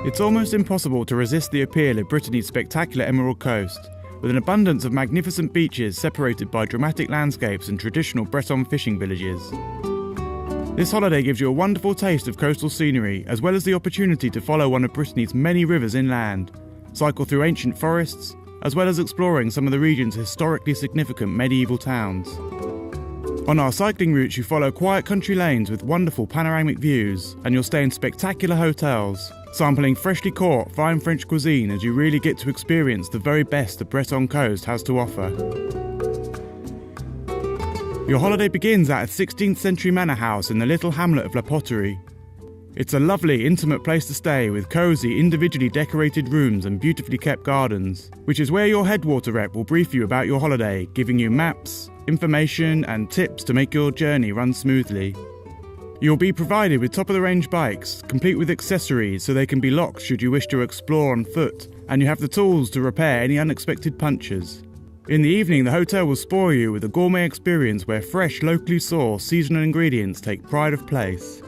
It's almost impossible to resist the appeal of Brittany's spectacular Emerald Coast, with an abundance of magnificent beaches separated by dramatic landscapes and traditional Breton fishing villages. This holiday gives you a wonderful taste of coastal scenery, as well as the opportunity to follow one of Brittany's many rivers inland, cycle through ancient forests, as well as exploring some of the region's historically significant medieval towns. On our cycling routes, you follow quiet country lanes with wonderful panoramic views, and you'll stay in spectacular hotels, sampling freshly caught fine French cuisine as you really get to experience the very best the Breton coast has to offer. Your holiday begins at a 16th century manor house in the little hamlet of La Poterie. It's a lovely, intimate place to stay with cosy, individually decorated rooms and beautifully kept gardens, which is where your Headwater rep will brief you about your holiday, giving you maps, information and tips to make your journey run smoothly. You'll be provided with top-of-the-range bikes, complete with accessories so they can be locked should you wish to explore on foot, and you have the tools to repair any unexpected punctures. In the evening, the hotel will spoil you with a gourmet experience where fresh, locally sourced, seasonal ingredients take pride of place.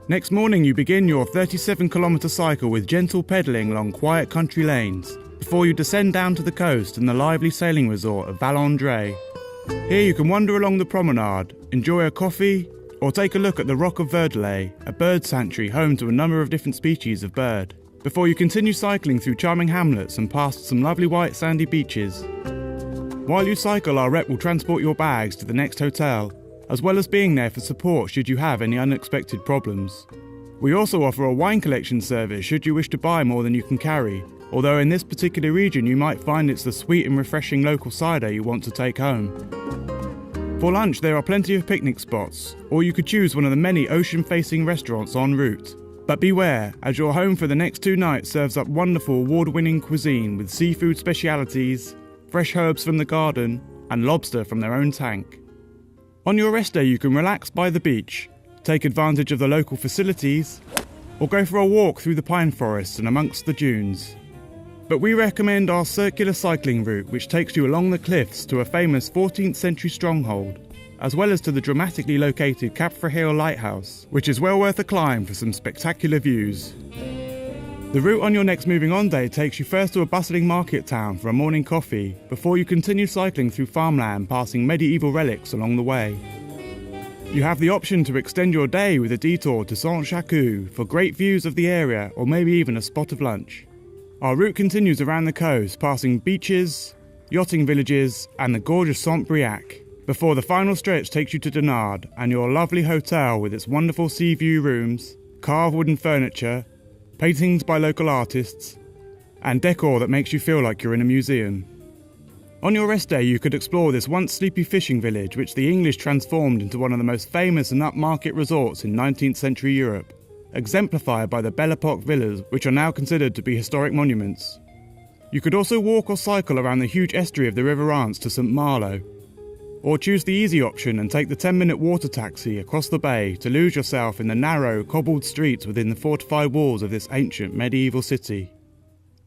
Next morning, you begin your 37-kilometre cycle with gentle pedalling along quiet country lanes, before you descend down to the coast and the lively sailing resort of Vallandre. Here you can wander along the promenade, enjoy a coffee, or take a look at the Rock of Vallandre, a bird sanctuary home to a number of different species of bird, before you continue cycling through charming hamlets and past some lovely white sandy beaches. While you cycle, our rep will transport your bags to the next hotel, as well as being there for support should you have any unexpected problems. We also offer a wine collection service should you wish to buy more than you can carry, although in this particular region you might find it's the sweet and refreshing local cider you want to take home. For lunch there are plenty of picnic spots, or you could choose one of the many ocean-facing restaurants en route. But beware, as your home for the next 2 nights serves up wonderful award-winning cuisine with seafood specialities, fresh herbs from the garden, and lobster from their own tank. On your rest day you can relax by the beach, take advantage of the local facilities, or go for a walk through the pine forests and amongst the dunes. But we recommend our circular cycling route, which takes you along the cliffs to a famous 14th century stronghold, as well as to the dramatically located Cap Frahel lighthouse, which is well worth a climb for some spectacular views. The route on your next moving on day takes you first to a bustling market town for a morning coffee, before you continue cycling through farmland passing medieval relics along the way. You have the option to extend your day with a detour to Saint-Jacques for great views of the area or maybe even a spot of lunch. Our route continues around the coast, passing beaches, yachting villages and the gorgeous Saint-Briac, before the final stretch takes you to Dinard and your lovely hotel with its wonderful sea view rooms, carved wooden furniture, paintings by local artists, and decor that makes you feel like you're in a museum. On your rest day you could explore this once sleepy fishing village which the English transformed into one of the most famous and upmarket resorts in 19th century Europe, exemplified by the Belle Epoque villas which are now considered to be historic monuments. You could also walk or cycle around the huge estuary of the River Rance to St Malo, or choose the easy option and take the 10-minute water taxi across the bay to lose yourself in the narrow, cobbled streets within the fortified walls of this ancient medieval city.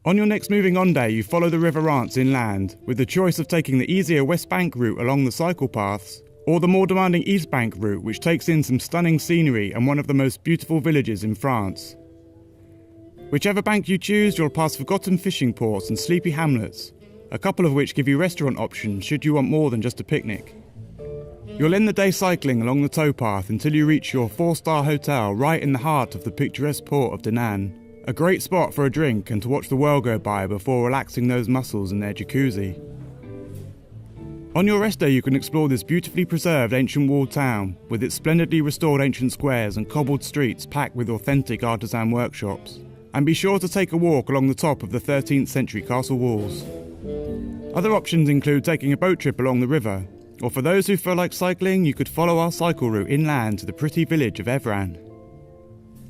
On your next moving on day, you follow the River Rance inland, with the choice of taking the easier West Bank route along the cycle paths, or the more demanding East Bank route which takes in some stunning scenery and one of the most beautiful villages in France. Whichever bank you choose, you'll pass forgotten fishing ports and sleepy hamlets, a couple of which give you restaurant options should you want more than just a picnic. You'll end the day cycling along the towpath until you reach your 4-star hotel right in the heart of the picturesque port of Dinan, a great spot for a drink and to watch the world go by before relaxing those muscles in their jacuzzi. On your rest day you can explore this beautifully preserved ancient walled town, with its splendidly restored ancient squares and cobbled streets packed with authentic artisan workshops, and be sure to take a walk along the top of the 13th century castle walls. Other options include taking a boat trip along the river, or for those who feel like cycling, you could follow our cycle route inland to the pretty village of Evran.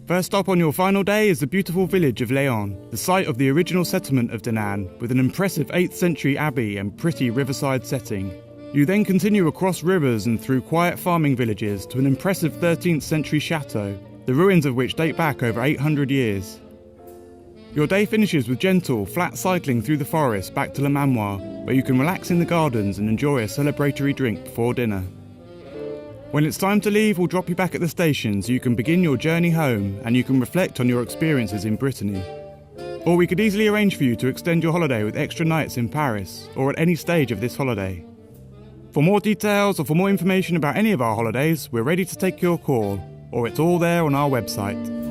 First stop on your final day is the beautiful village of Léon, the site of the original settlement of Dinan, with an impressive 8th century abbey and pretty riverside setting. You then continue across rivers and through quiet farming villages to an impressive 13th century chateau, the ruins of which date back over 800 years. Your day finishes with gentle, flat cycling through the forest back to Le Manoir, where you can relax in the gardens and enjoy a celebratory drink before dinner. When it's time to leave, we'll drop you back at the station so you can begin your journey home and you can reflect on your experiences in Brittany. Or we could easily arrange for you to extend your holiday with extra nights in Paris, or at any stage of this holiday. For more details or for more information about any of our holidays, we're ready to take your call, or it's all there on our website.